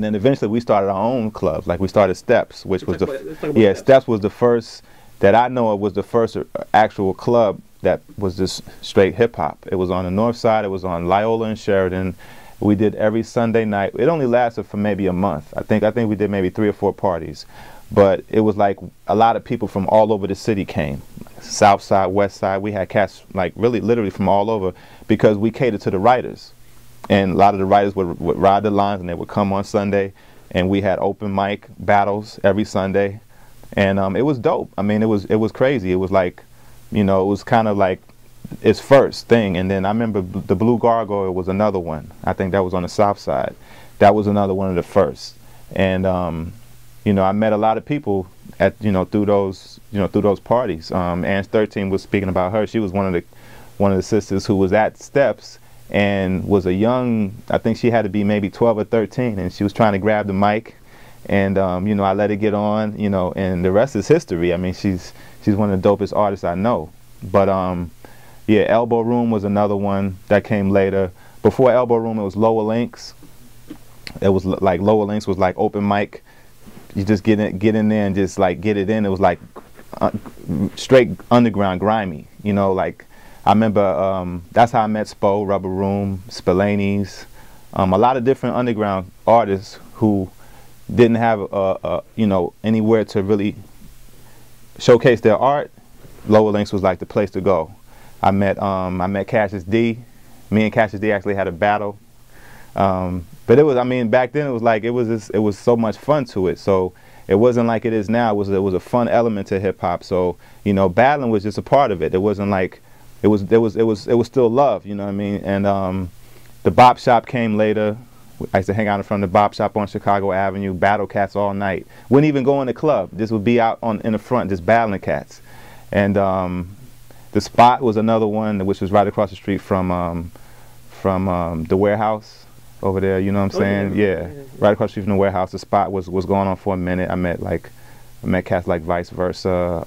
And then eventually we started our own clubs. Like we started Steps, which was the Steps was the first that I know of, was the first actual club that was just straight hip hop. It was on the north side. It was on Loyola and Sheridan. We did every Sunday night. It only lasted for maybe a month. I think we did maybe 3 or 4 parties. But it was like a lot of people from all over the city came. South side, west side. We had cats like really literally from all over, because we catered to the writers. And a lot of the writers would ride the lines and they would come on Sunday, and we had open mic battles every Sunday. And it was dope. I mean, it was crazy. It was like, you know, it was kind of like its first thing. And then I remember the Blue Gargoyle was another one. I think that was on the south side. That was another one of the first. And you know, I met a lot of people at, through those parties. Ange 13 was speaking about her. She was one of the sisters who was at Steps and was a young, I think she had to be maybe 12 or 13, and she was trying to grab the mic. And you know, I let her get on, and the rest is history. I mean, she's one of the dopest artists I know. But yeah, Elbow Room was another one that came later. Before Elbow Room, it was Lower Links. It was like Lower Links was like open mic. You just get in there and just like get it in. It was like straight underground, grimy. Like I remember that's how I met Spo, Rubber Room, Spillani's, a lot of different underground artists who didn't have anywhere to really showcase their art. Lower Links was like the place to go. I met Cassius D. Me and Cassius D actually had a battle. But it was, I mean, back then it was like it was so much fun to it. So it wasn't like it is now. It was a fun element to hip hop. So battling was just a part of it. It wasn't like it was still love. You know what I mean? And the Bop Shop came later. I used to hang out in front of the Bop Shop on Chicago Avenue, battle cats all night. Wouldn't even go in the club. This would be out in the front, just battling cats. And the Spot was another one, which was right across the street from the Warehouse. Over there, you know what I'm saying? Yeah. Right across the street from the Warehouse. The Spot was going on for a minute. I met cats like Vice Versa.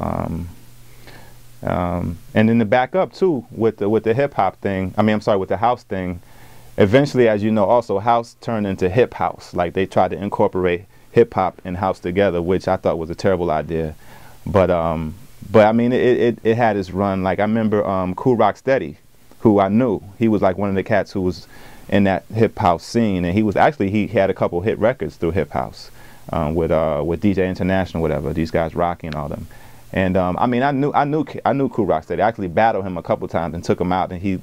And then the back up too with the hip hop thing. I mean, I'm sorry, with the house thing. Eventually, as you know, also house turned into hip house. Like they tried to incorporate hip hop and house together, which I thought was a terrible idea. But I mean, it had its run. Like I remember Cool Rock Steady, who I knew. He was like one of the cats who was in that hip house scene, and he had a couple hit records through hip house with DJ International, whatever. These guys, Rocky and all them. And I mean, I knew Cool Rock Steady. I actually battled him a couple times and took him out, and he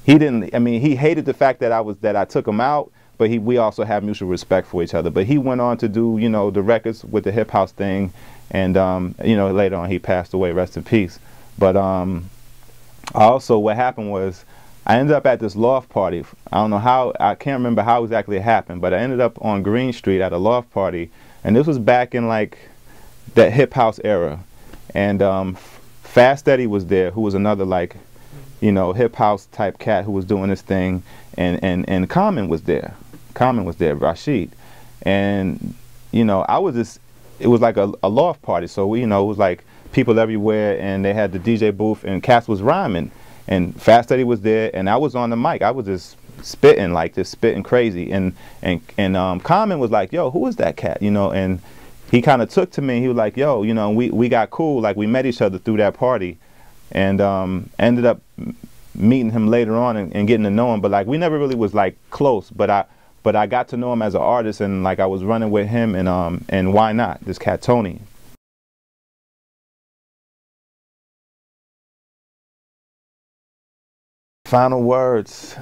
didn't. I mean, he hated the fact that I took him out, but we also have mutual respect for each other. But he went on to do the records with the hip house thing, and later on he passed away. Rest in peace. But also what happened was, I ended up at this loft party. I don't know how, I can't remember how exactly it happened, but I ended up on Green Street at a loft party, and this was back in like that hip house era. And Fast Eddie was there, who was another like, hip house type cat who was doing this thing, and Common was there. Rashid. And I was just, it was like a loft party, so it was like people everywhere, and they had the DJ booth, and cats was rhyming. And Fast Eddie was there, and I was on the mic. I was just spitting crazy. And Common was like, "Yo, who is that cat?" And he kind of took to me. He was like, "Yo, we got cool. Like we met each other through that party, and ended up meeting him later on and getting to know him. But like we never really was like close. But I got to know him as an artist, and like I was running with him, and why not this cat Tony." Final words,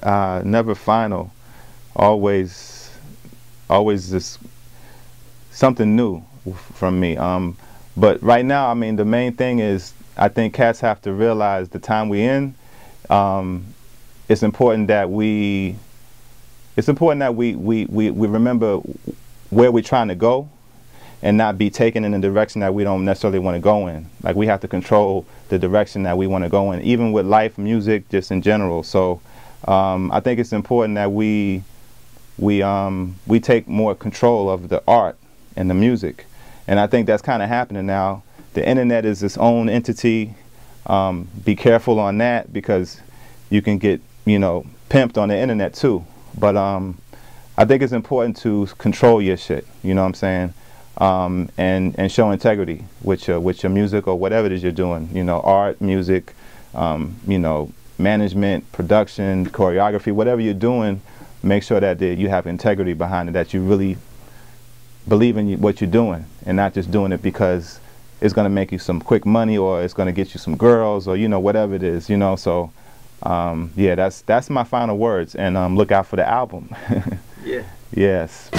never final, always just something new from me. But right now, I mean, the main thing is, I think cats have to realize the time we're in. It's important that we remember where we're trying to go, and not be taken in a direction that we don't necessarily want to go in. Like we have to control the direction that we want to go in, even with life, music, just in general. So I think it's important that we take more control of the art and the music. And I think that's kind of happening now. The internet is its own entity. Be careful on that, because you can get, pimped on the internet too. But I think it's important to control your shit. You know what I'm saying? And show integrity with your music or whatever it is you're doing. You know, art, music, you know, management, production, choreography, whatever you're doing. Make sure that you have integrity behind it, that you really believe in what you're doing, and not just doing it because it's going to make you some quick money or it's going to get you some girls or, you know, whatever it is, you know. So yeah, that's my final words, and look out for the album. Yeah. Yes.